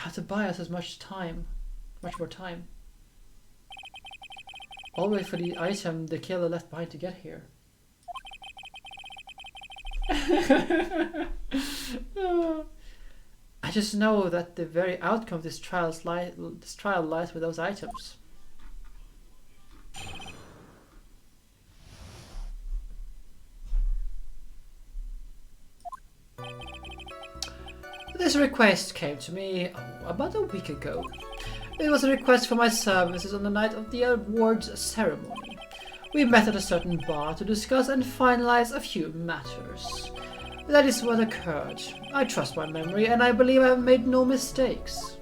Had to buy us as much time. Much more time. All the way for the item the killer left behind to get here. I just know that the very outcome of this trial lies with those items. This request came to me about a week ago. It was a request for my services on the night of the awards ceremony. We met at a certain bar to discuss and finalize a few matters. That is what occurred. I trust my memory, and I believe I have made no mistakes.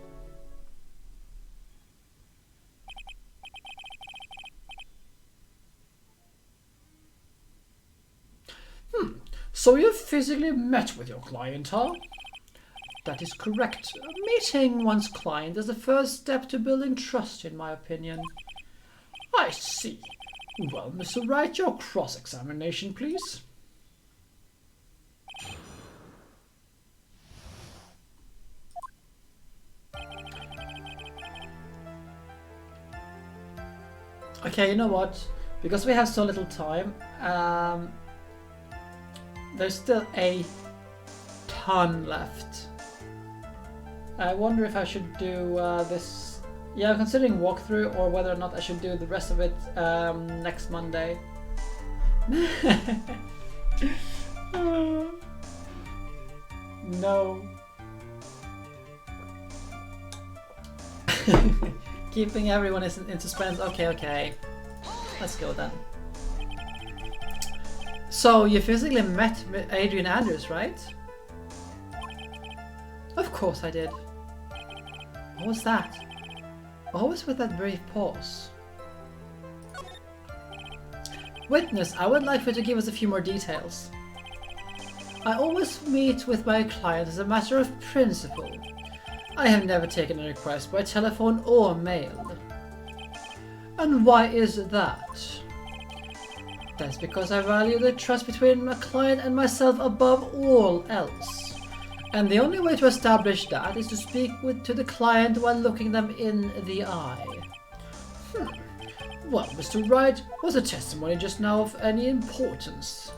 So you physically met with your client, huh? That is correct. Meeting one's client is the first step to building trust, in my opinion. I see. Well, Mr. Wright, your cross-examination, please. Okay, you know what? Because we have so little time, there's still a ton left. I wonder if I should do this. Yeah, I'm considering walkthrough, or whether or not I should do the rest of it next Monday. No. Keeping everyone in suspense. Okay. Let's go then. So you physically met Adrian Andrews, right? Of course I did. What was that? Always with that brief pause. Witness, I would like for you to give us a few more details. I always meet with my clients as a matter of principle. I have never taken a request by telephone or mail. And why is that? That's because I value the trust between my client and myself above all else. And the only way to establish that is to speak to the client while looking them in the eye. Well, Mr. Wright, was the testimony just now of any importance?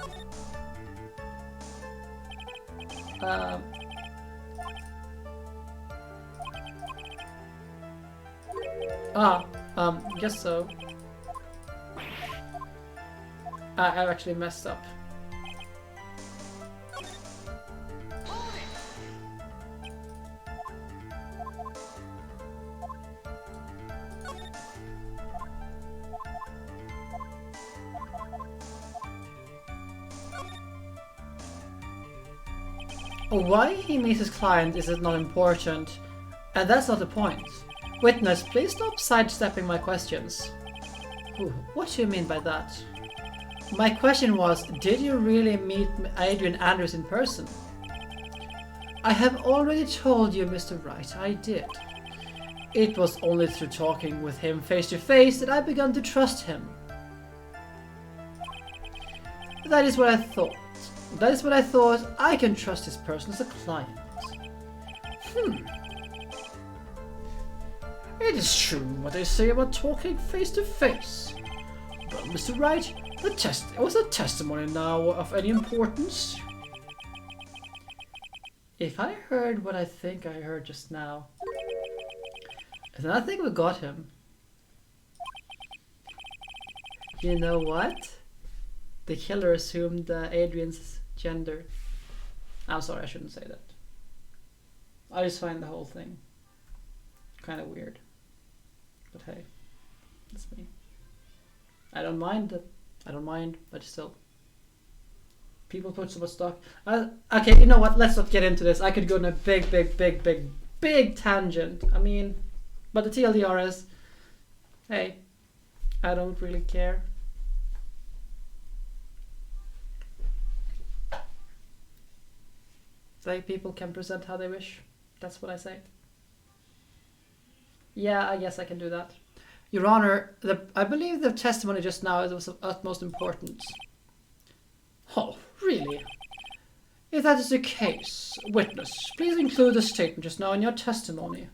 Guess so. I've actually messed up. Why he meets his client is not important, and that's not the point. Witness, please stop sidestepping my questions. Ooh, what do you mean by that? My question was, did you really meet Adrian Andrews in person? I have already told you, Mr. Wright, I did. It was only through talking with him face to face that I began to trust him. That is what I thought. I can trust this person as a client. It is true what they say about talking face to face. Well, Mr. Wright, was the testimony now of any importance? If I heard what I think I heard just now, then I think we got him. You know what? The killer assumed Adrian's gender. I'm sorry, I shouldn't say that. I just find the whole thing kind of weird. But hey, that's me. I don't mind, but still. People put so much stock. Okay, you know what? Let's not get into this. I could go on a big tangent. I mean, but the TLDR is, hey, I don't really care. Like, people can present how they wish. That's what I say. Yeah, I guess I can do that. Your Honor, I believe the testimony just now was of utmost importance. Oh, really? If that is the case, witness, please include the statement just now in your testimony.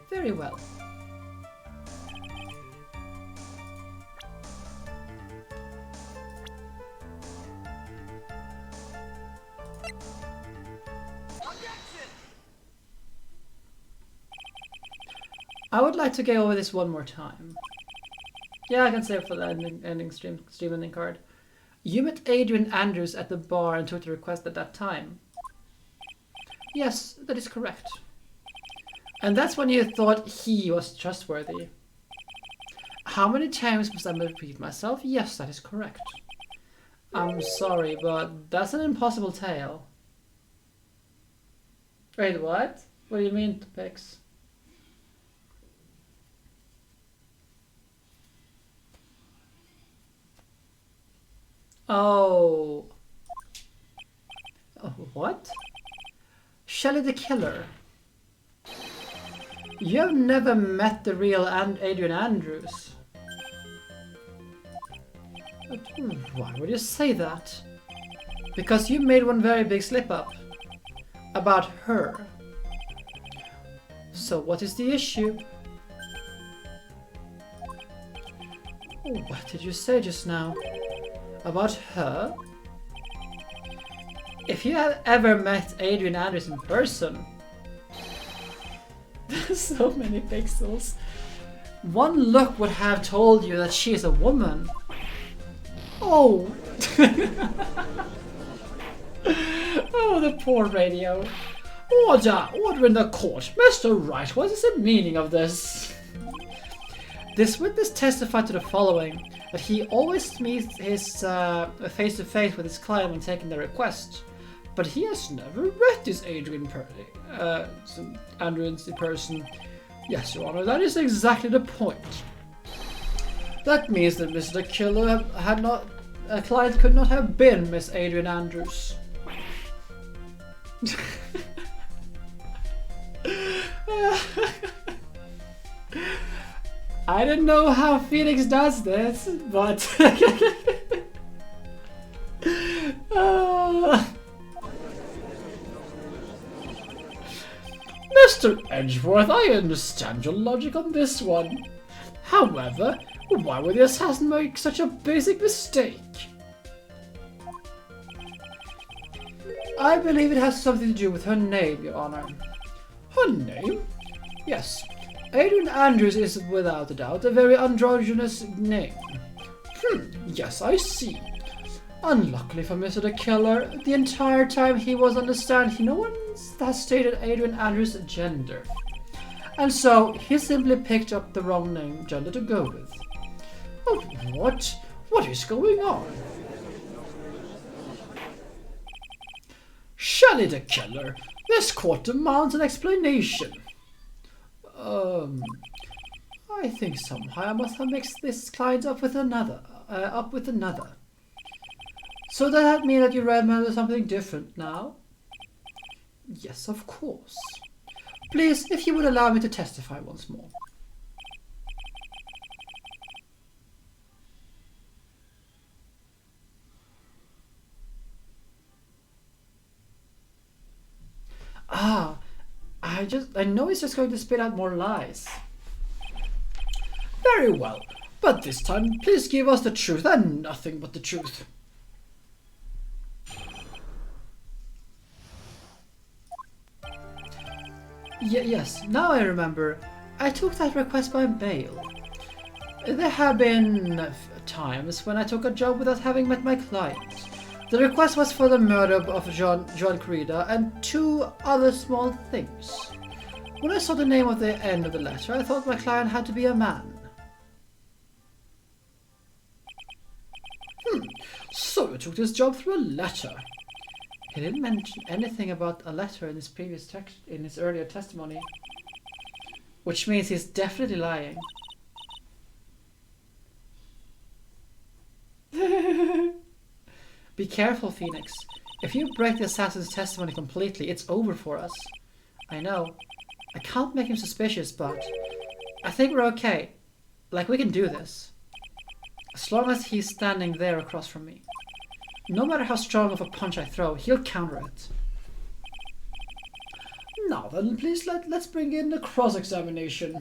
Very well. I would like to go over this one more time. Yeah, I can say it for the ending stream ending card. You met Adrian Andrews at the bar and took the request at that time. Yes, that is correct. And that's when you thought he was trustworthy. How many times must I repeat myself? Yes, that is correct. I'm sorry, but that's an impossible tale. Wait, what? What do you mean, Pix? Oh. Oh, what? Shelley the Killer. You have never met the real Adrian Andrews. Why would you say that? Because you made one very big slip-up. About her. So what is the issue? Oh, what did you say just now? About her? If you had ever met Adrian Andrews in person... There's so many pixels. One look would have told you that she is a woman. Oh! Oh, the poor radio. Order in the court. Mr. Wright, what is the meaning of this? This witness testified to the following. That he always meets his face-to-face with his client when taking the request. But he has never met this Adrian Andrews in person. Yes, Your Honor, that is exactly the point. That means that Mr. Killer had not... A client could not have been Miss Adrian Andrews. I don't know how Phoenix does this, but... Mr. Edgeworth, I understand your logic on this one. However, why would the assassin make such a basic mistake? I believe it has something to do with her name, Your Honor. Her name? Yes. Adrian Andrews is, without a doubt, a very androgynous name. Yes, I see. Unluckily for Mr. the Killer, the entire time he was on the stand, no one has stated Adrian Andrews' gender. And so, he simply picked up the wrong name gender to go with. Oh, what? What is going on? Shelley the Killer, this court demands an explanation. I think somehow I must have mixed this client up with another. So does that mean that you remember something different now? Yes, of course. Please, if you would allow me to testify once more. I know he's just going to spit out more lies. Very well, but this time please give us the truth and nothing but the truth. Yes, now I remember. I took that request by mail. There have been times when I took a job without having met my client. The request was for the murder of John Corrida and 2 other small things. When I saw the name at the end of the letter, I thought my client had to be a man. So you took this job through a letter. He didn't mention anything about a letter in his previous in his earlier testimony, which means he's definitely lying. Be careful, Phoenix. If you break the assassin's testimony completely, it's over for us. I know. I can't make him suspicious, but I think we're okay. Like, we can do this. As long as he's standing there across from me. No matter how strong of a punch I throw, he'll counter it. Now then, please let's bring in the cross-examination.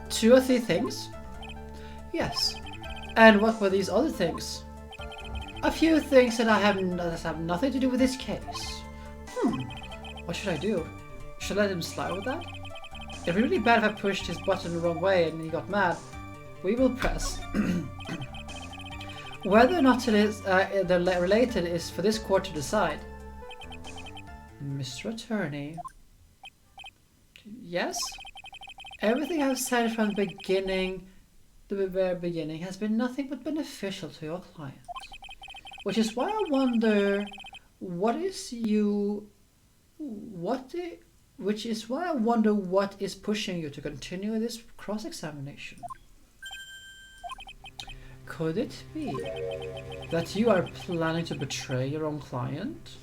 Two or three things? Yes. And what were these other things? A few things that have nothing to do with this case. What should I do? Should I let him slide with that? It'd be really bad if I pushed his button the wrong way and he got mad. We will press. Whether or not it is related is for this court to decide. Mr. Attorney. Yes? Everything I've said from the very beginning, has been nothing but beneficial to your client. Which is why I wonder what is pushing you to continue this cross-examination. Could it be that you are planning to betray your own client?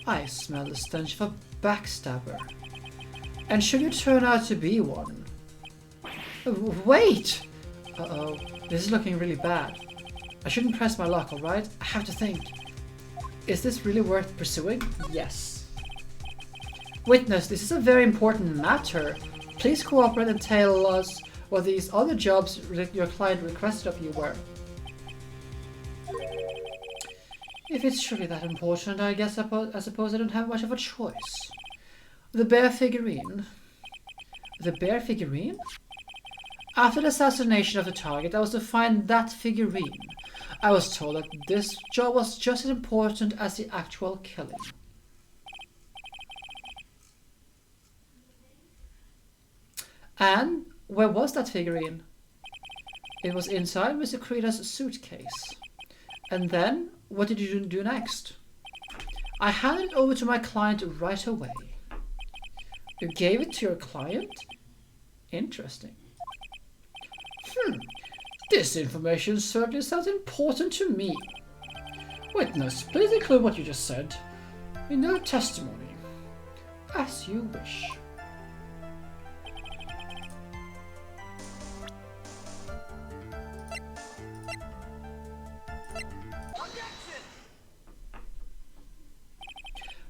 I smell the stench of a backstabber. And should you turn out to be one... Wait! Uh-oh, this is looking really bad. I shouldn't press my luck, alright? I have to think. Is this really worth pursuing? Yes. Witness, this is a very important matter. Please cooperate and tell us what these other jobs your client requested of you were. If it's truly that important, I suppose I don't have much of a choice. The bear figurine. The bear figurine? After the assassination of the target, I was to find that figurine. I was told that this job was just as important as the actual killing. And where was that figurine? It was inside Mr. Kreda's suitcase. And then, what did you do next? I handed it over to my client right away. You gave it to your client? Interesting. This information certainly sounds important to me. Witness, please include what you just said in your testimony. As you wish.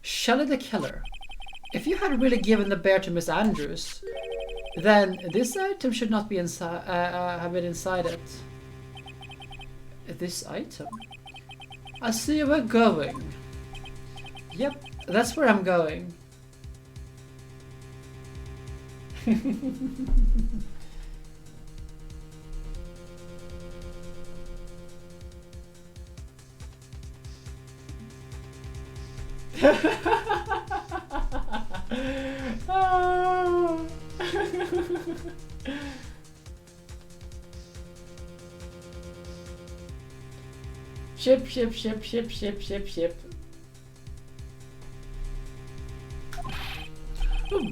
Shelley the killer. If you had really given the bear to Miss Andrews, then this item should not be inside. Have been inside it. This item. I see we're going. Yep, that's where I'm going. Oh. Ship.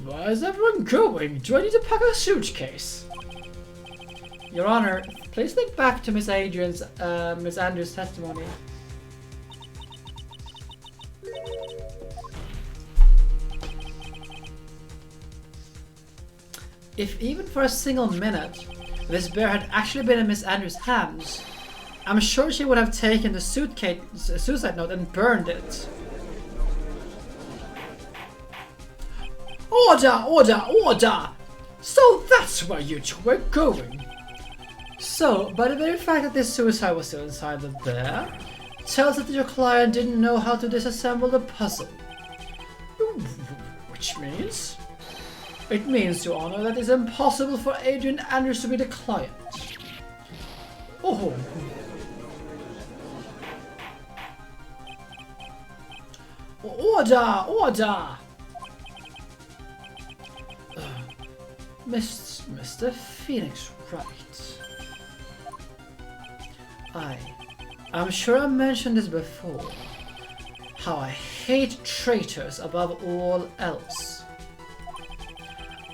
Where is everyone going? Do I need to pack a suitcase? Your Honor, please think back to Miss Andrews' testimony. If even for a single minute this bear had actually been in Miss Andrews' hands, I'm sure she would have taken the suicide note and burned it. Order! So that's where you two were going. So, by the very fact that this suicide was still inside the bear, tells us that your client didn't know how to disassemble the puzzle. Which means? It means, Your Honor, that it's impossible for Adrian Andrews to be the client. Oh. Order! Mr. Phoenix Wright. I'm sure I mentioned this before. How I hate traitors above all else.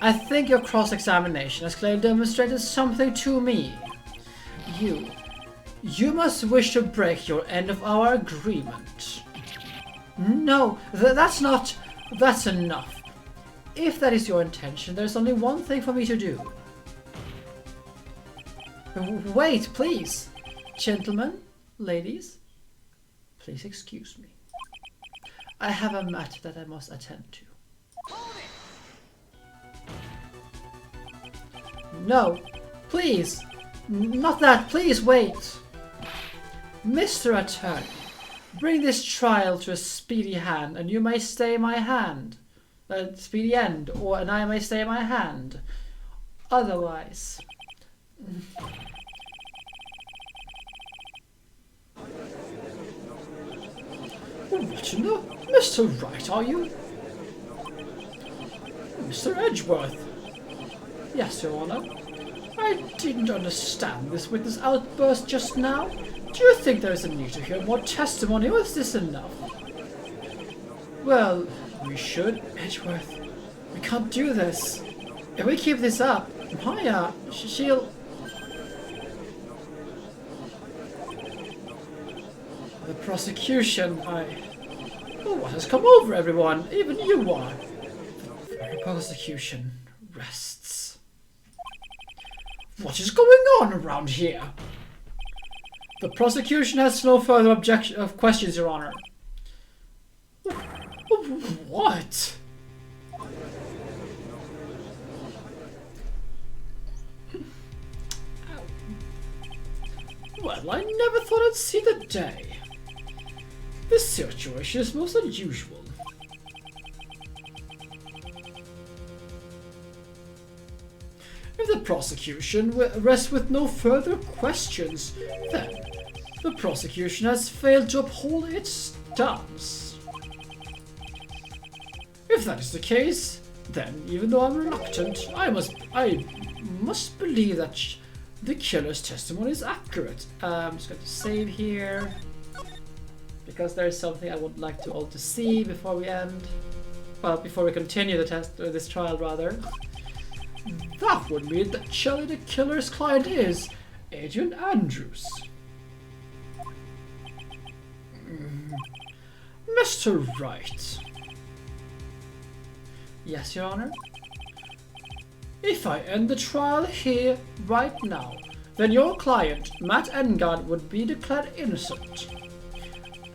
I think your cross-examination has clearly demonstrated something to me. You must wish to break your end of our agreement. No, that's enough. If that is your intention, there's only one thing for me to do. Wait, please. Gentlemen, ladies, please excuse me. I have a matter that I must attend to. No, please. Not that, please wait. Mr. Attorney, bring this trial to a speedy hand, and you may stay my hand. Speedy end, and I may stay my hand. Otherwise... What in the... Mr. Wright, are you? Mr. Edgeworth. Yes, Your Honor. I didn't understand this witness outburst just now. Do you think there is a need to hear more testimony, or is this enough? Well, we should, Edgeworth. We can't do this. If we keep this up, Maya, she'll... The prosecution, Oh, what has come over everyone? Even you are. The prosecution rests. What is going on around here? The prosecution has no further questions, Your Honor. What? Well, I never thought I'd see the day. This situation is most unusual. If the prosecution rests with no further questions, then the prosecution has failed to uphold its stance. If that is the case, then even though I'm reluctant, I must believe that the killer's testimony is accurate. I'm just going to save here, because there is something I would like to all to see before we end. Well, before we continue this trial, rather. That would mean that Shelley the killer's client is Agent Andrews. Mr. Wright. Yes, Your Honor? If I end the trial here, right now, then your client, Matt Engarde, would be declared innocent.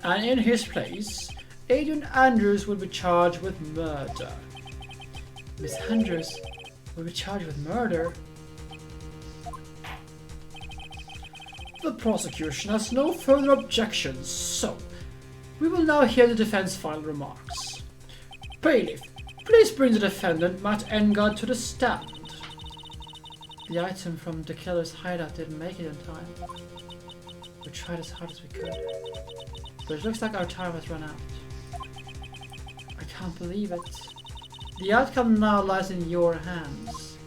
And in his place, Agent Andrews would be charged with murder. Miss Andrews will be charged with murder? The prosecution has no further objections, so we will now hear the defense final remarks. Bailiff, please bring the defendant, Matt Engarde, to the stand. The item from the killer's hideout didn't make it in time. We tried as hard as we could, but it looks like our time has run out. I can't believe it. The outcome now lies in your hands.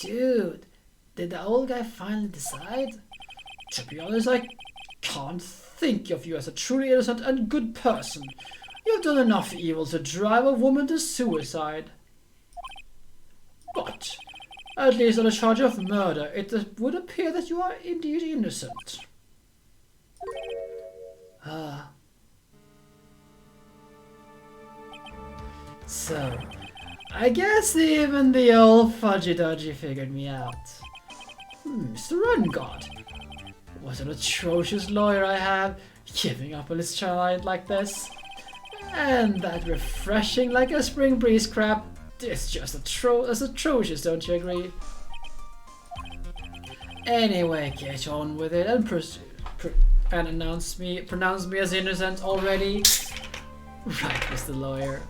Dude, did the old guy finally decide? To be honest, I can't think of you as a truly innocent and good person. You've done enough evil to drive a woman to suicide. But, at least on a charge of murder, it would appear that you are indeed innocent. So, I guess even the old fudgy-dudgy figured me out. Mr. Engarde, what an atrocious lawyer I have, giving up on his child like this. And that refreshing like a spring breeze crap is just atrocious, don't you agree? Anyway, get on with it and pronounce me as innocent already. Right, Mr. Lawyer.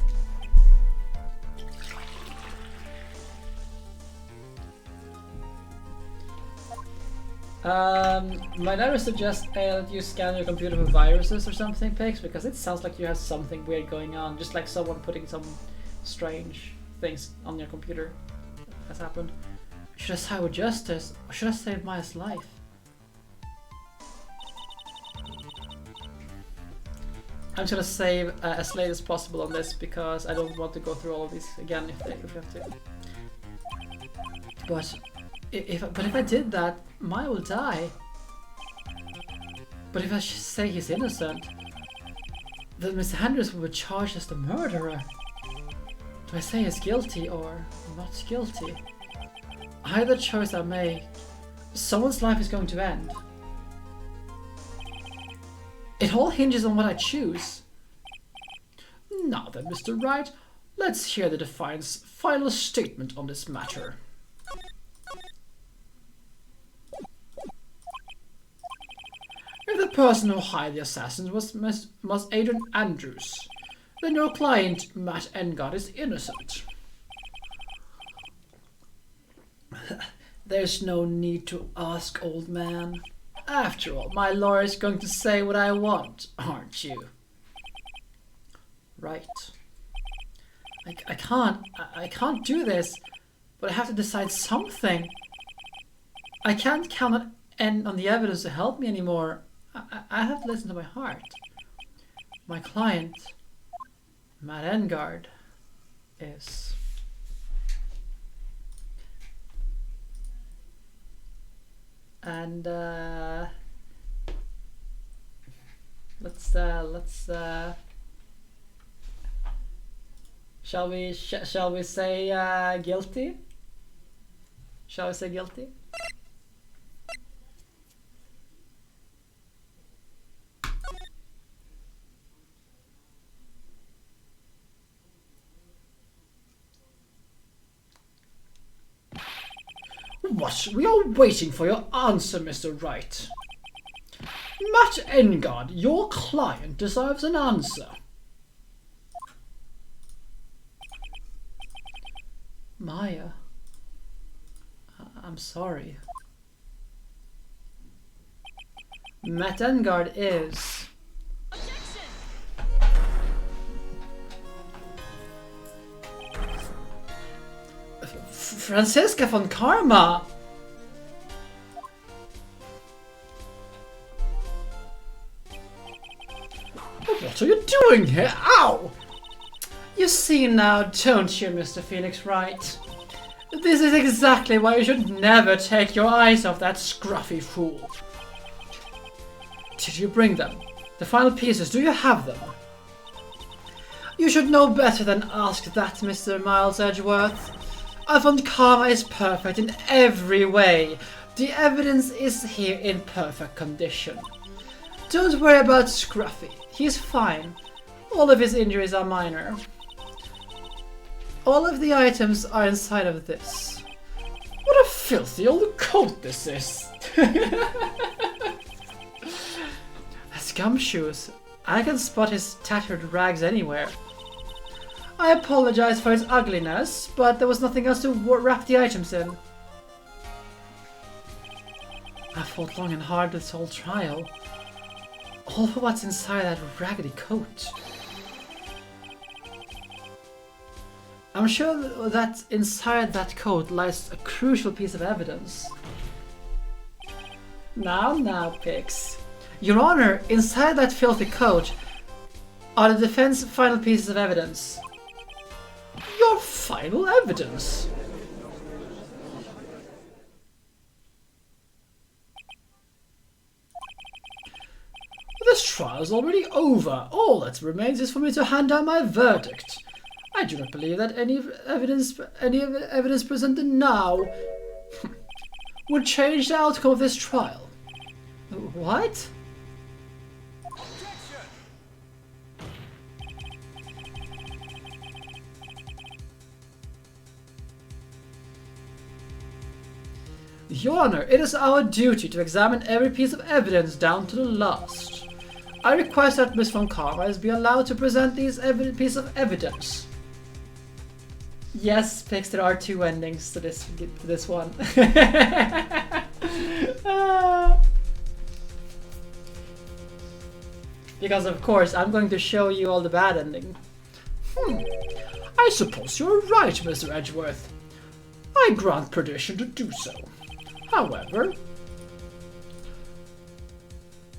Might I suggest that you scan your computer for viruses or something, Pix? Because it sounds like you have something weird going on, just like someone putting some strange things on your computer has happened. Should I side with justice, or should I save Maya's life? I'm just gonna save as late as possible on this because I don't want to go through all of these again if we have to. But if I did that, Maya will die. But if I say he's innocent, then Mr. Henderson will be charged as the murderer. Do I say he's guilty or not guilty? Either choice I make, someone's life is going to end. It all hinges on what I choose. Now then, Mr. Wright, let's hear the Defiant's final statement on this matter. If the person who hired the assassins was Adrian Andrews, then your client, Matt Engarde, is innocent. There's no need to ask, old man. After all, my lawyer is going to say what I want, aren't you? Right. I can't do this, but I have to decide something. I can't count on the evidence to help me anymore. I have to listen to my heart. My client, Matt Engarde, is... And let's shall we say guilty? Shall we say guilty? What? We are waiting for your answer, Mr. Wright. Matt Engarde, your client deserves an answer. Maya, I'm sorry. Matt Engarde is... Franziska von Karma! What are you doing here? Ow! You see now, don't you, Mr. Felix Wright? This is exactly why you should never take your eyes off that scruffy fool. Did you bring them? The final pieces, do you have them? You should know better than ask that, Mr. Miles Edgeworth. Von Karma is perfect in every way. The evidence is here in perfect condition. Don't worry about Scruffy. He's fine. All of his injuries are minor. All of the items are inside of this. What a filthy old coat this is. Scumshoes. I can spot his tattered rags anywhere. I apologize for its ugliness, but there was nothing else to wrap the items in. I fought long and hard this whole trial. All for what's inside that raggedy coat. I'm sure that inside that coat lies a crucial piece of evidence. Now, Pix. Your Honor, inside that filthy coat are the defense's final pieces of evidence. Your final evidence? This trial is already over. All that remains is for me to hand down my verdict. I do not believe that any evidence presented now would change the outcome of this trial. What? Your Honor, it is our duty to examine every piece of evidence down to the last. I request that Miss von Karma be allowed to present these pieces of evidence. Yes, Pix, there are two endings to this one. Because of course, I'm going to show you all the bad ending. I suppose you're right, Mr. Edgeworth. I grant permission to do so. However,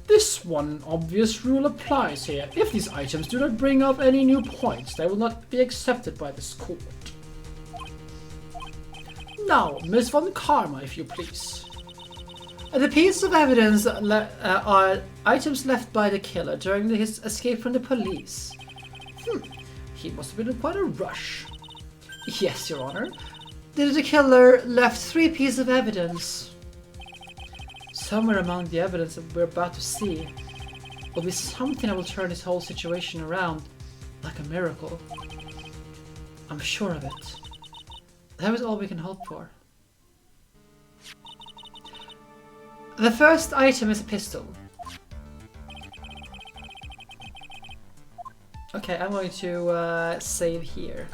this guess one obvious rule applies here. If these items do not bring up any new points, they will not be accepted by this court. Now, Miss Von Karma, if you please. The pieces of evidence are items left by the killer during his escape from the police. He must have been in quite a rush. Yes, Your Honor. The killer left 3 pieces of evidence. Somewhere among the evidence that we're about to see will be something that will turn this whole situation around like a miracle. I'm sure of it. That is all we can hope for. The first item is a pistol. Okay, I'm going to save here.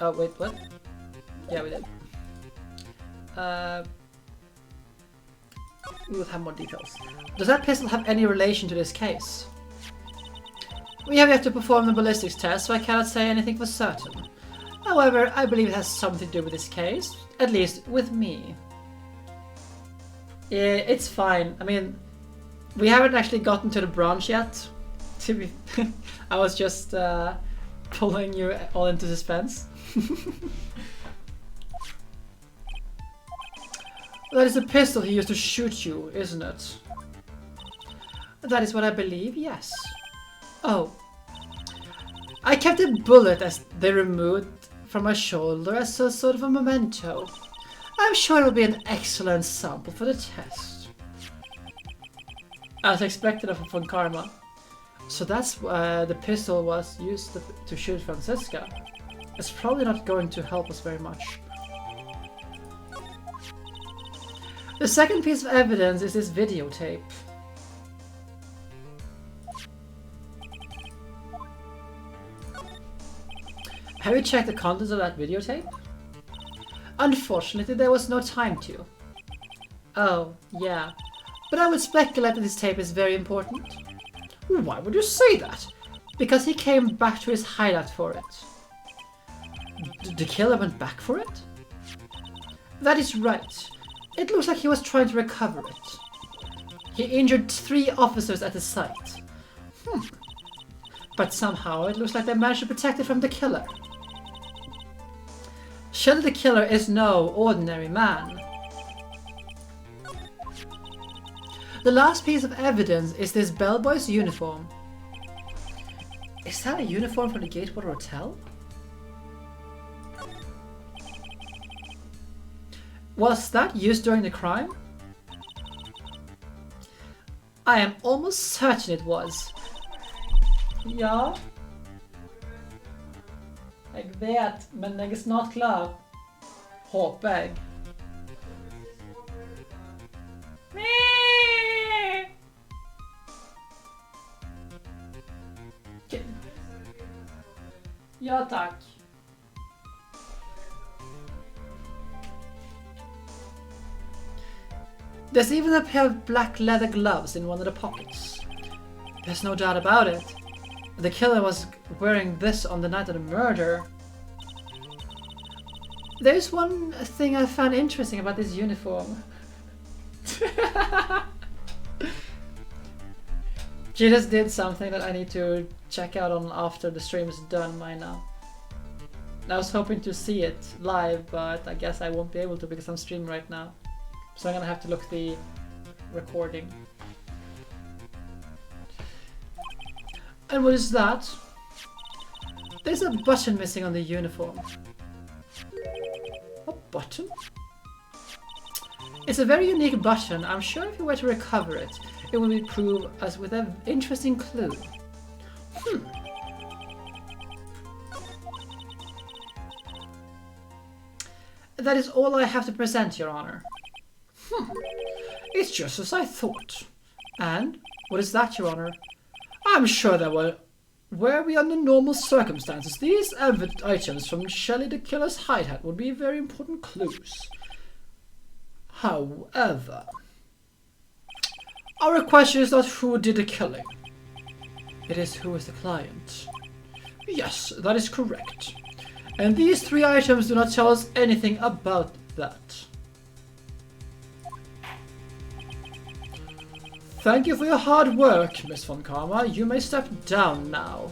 Oh, wait, what? Yeah, we did. We will have more details. Does that pistol have any relation to this case? We have yet to perform the ballistics test, so I cannot say anything for certain. However, I believe it has something to do with this case, at least with me. Yeah, it's fine. I mean, we haven't actually gotten to the branch yet. I was just pulling you all into suspense. That is the pistol he used to shoot you, isn't it? That is what I believe, yes. Oh. I kept a bullet as they removed from my shoulder as a sort of a memento. I'm sure it will be an excellent sample for the test. As expected of Von Karma. So that's the pistol was used to shoot Franziska. It's probably not going to help us very much. The second piece of evidence is this videotape. Have you checked the contents of that videotape? Unfortunately, there was no time to. Oh, yeah. But I would speculate that this tape is very important. Why would you say that? Because he came back to his hideout for it. The killer went back for it? That is right. It looks like he was trying to recover it. He injured 3 officers at the site. But somehow it looks like they managed to protect it from the killer. Surely the killer is no ordinary man. The last piece of evidence is this bellboy's uniform. Is that a uniform for the Gatewater Hotel? Was that used during the crime? I am almost certain it was. Ja. Jag vet, men jag är snart klar. Hoppas jag. Ja, tack. There's even a pair of black leather gloves in one of the pockets. There's no doubt about it. The killer was wearing this on the night of the murder. There's one thing I found interesting about this uniform. She just did something that I need to check out on after the stream is done by now. I was hoping to see it live, but I guess I won't be able to because I'm streaming right now. So I'm gonna have to look the recording. And what is that? There's a button missing on the uniform. A button? It's a very unique button. I'm sure if you were to recover it, it will prove us with an interesting clue. That is all I have to present, Your Honor. It's just as I thought. And what is that, Your Honor? I'm sure that were we under normal circumstances, these items from Shelley the Killer's hideout would be very important clues. However, our question is not who did the killing. It is who is the client. Yes, that is correct. And these 3 items do not tell us anything about that. Thank you for your hard work, Miss Von Karma. You may step down now.